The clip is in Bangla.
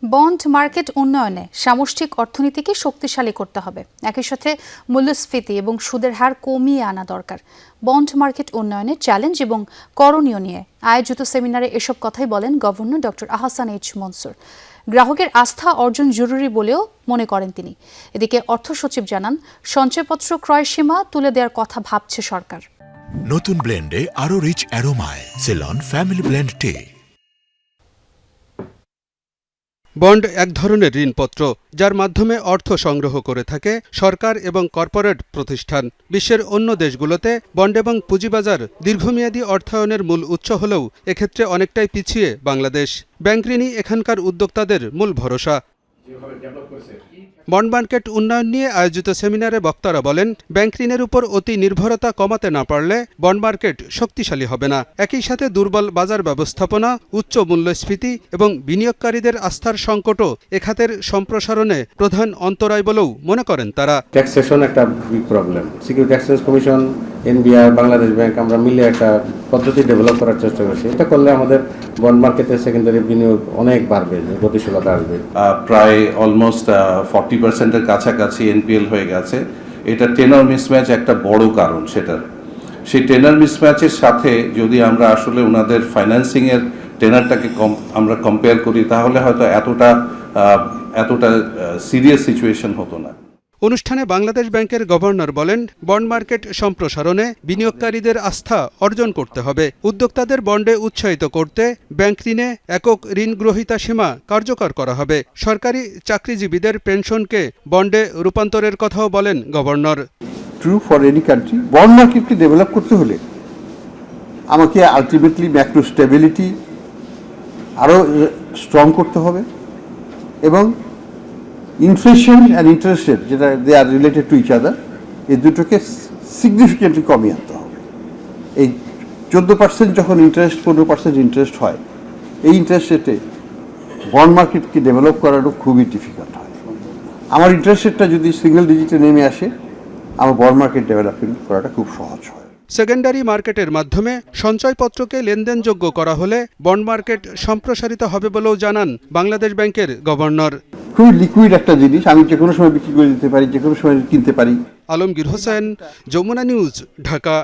বন্ড মার্কেট উন্নয়নে সামষ্টিক অর্থনীতিকে শক্তিশালী করতে হবে। একই সাথে মূল্যস্ফীতি এবং সুদের হার কমিয়ে আনা দরকার। বন্ড মার্কেট উন্নয়নে চ্যালেঞ্জ এবং করণীয় নিয়ে আয়োজিত সেমিনারে এসব কথাই বলেন governor doctor Ahsan H Mansur. গ্রাহকের আস্থা অর্জন জরুরি বলেও মনে করেন তিনি। এদিকে অর্থ সচিব জানান, সঞ্চয়পত্র ক্রয় সীমা তুলে দেওয়ার কথা ভাবছে সরকার। নতুন ব্লেন্ডে আরো রিচ অ্যারোমায় সেলন ফ্যামিলি ব্লেন্ড টে। বন্ড এক ধরনের ঋণপত্র, যার মাধ্যমে অর্থ সংগ্রহ করে থাকে সরকার এবং কর্পোরেট প্রতিষ্ঠান। বিশ্বের অন্য দেশগুলোতে বন্ড এবং পুঁজিবাজার দীর্ঘমেয়াদী অর্থায়নের মূল উৎস হলেও এক্ষেত্রে অনেকটাই পিছিয়ে বাংলাদেশ। ব্যাংক ঋণই এখানকার উদ্যোক্তাদের মূল ভরসা। বন্ড মার্কেট উন্নয়ন নিয়ে আয়োজিত সেমিনারে বক্তারা বলেন, ব্যাংক ঋণের উপর অতি নির্ভরতা কমাতে না পারলে বন্ড মার্কেট শক্তিশালী হবে না। একই সাথে দুর্বল বাজার ব্যবস্থাপনা, উচ্চ মূল্যস্ফীতি এবং বিনিয়োগকারীদের আস্থার সংকটও এ খাতের সম্প্রসারণে প্রধান অন্তরায় বলেও মনে করেন তারা। ট্যাক্সেশন একটা big problem. Security exchange commission, NBR, Bangladesh bank আমরা মিলে একটা পদ্ধতি ডেভেলপ করার চেষ্টা করছি। এটা করলে আমাদের বন্ড মার্কেটে সেকেন্ডারি বিনিয়োগ অনেক বাড়বে, গতিশীলতা আসবে। প্রায় অলমোস্ট 40%-এর কাছাকাছি এনপিএল হয়ে গেছে। এটা টেনার মিসম্যাচ একটা বড় কারণ। সেই টেনার মিসম্যাচের সাথে যদি আমরা আসলে ওনাদের ফাইন্যান্সিংয়ের টেনারটাকে আমরা কম্পেয়ার করি, তাহলে হয়তো এতটা সিরিয়াস সিচুয়েশন হতো না। অনুষ্ঠানে বাংলাদেশ ব্যাংকের গভর্নর বলেন, বন্ড মার্কেট সম্প্রসারণে বিনিয়োগকারীদের আস্থা অর্জন করতে হবে। উদ্যোক্তাদের বন্ডে উৎসাহিত করতে ব্যাংক ঋণে একক ঋণ গ্রহীতা সীমা কার্যকর করা হবে। সরকারি চাকরিজীবীদের পেনশনকে বন্ডে রূপান্তরের কথাও বলেন governor. True for any country, bond মার্কেটকে ডেভেলপ করতে হলে আমাকে আলটিমেটলি ম্যাক্রো স্টেবিলিটি আরও স্ট্রং করতে হবে এবং ইনফ্লেশন অ্যান্ড ইন্টারেস্ট রেট, যেটা দে আর রিলেটেড টু ইচ আদার, এই দুটোকে সিগনিফিকেন্টলি কমিয়ে আনতে হবে। এই 14% যখন ইন্টারেস্ট, 15% ইন্টারেস্ট হয়, এই ইন্টারেস্ট রেটে বন্ড মার্কেটকে ডেভেলপ করারও খুবই ডিফিকাল্ট হয়। আমার ইন্টারেস্ট রেটটা যদি সিঙ্গেল ডিজিটে নেমে আসে, আমার বন্ড মার্কেট ডেভেলপমেন্ট করাটা খুব সহজ হয়। সেকেন্ডারি মার্কেটের মাধ্যমে সঞ্চয়পত্রকে লেনদেনযোগ্য করা হলে বন্ড মার্কেট সম্প্রসারিত হবে বলেও জানান বাংলাদেশ ব্যাংকের গভর্নর। খুবই লিকুইড একটা জিনিস, আমি যে কোনো সময় বিক্রি করে দিতে পারি, যে কোনো সময় কিনতে পারি। আলমগীর হোসেন, যমুনা নিউজ, ঢাকা।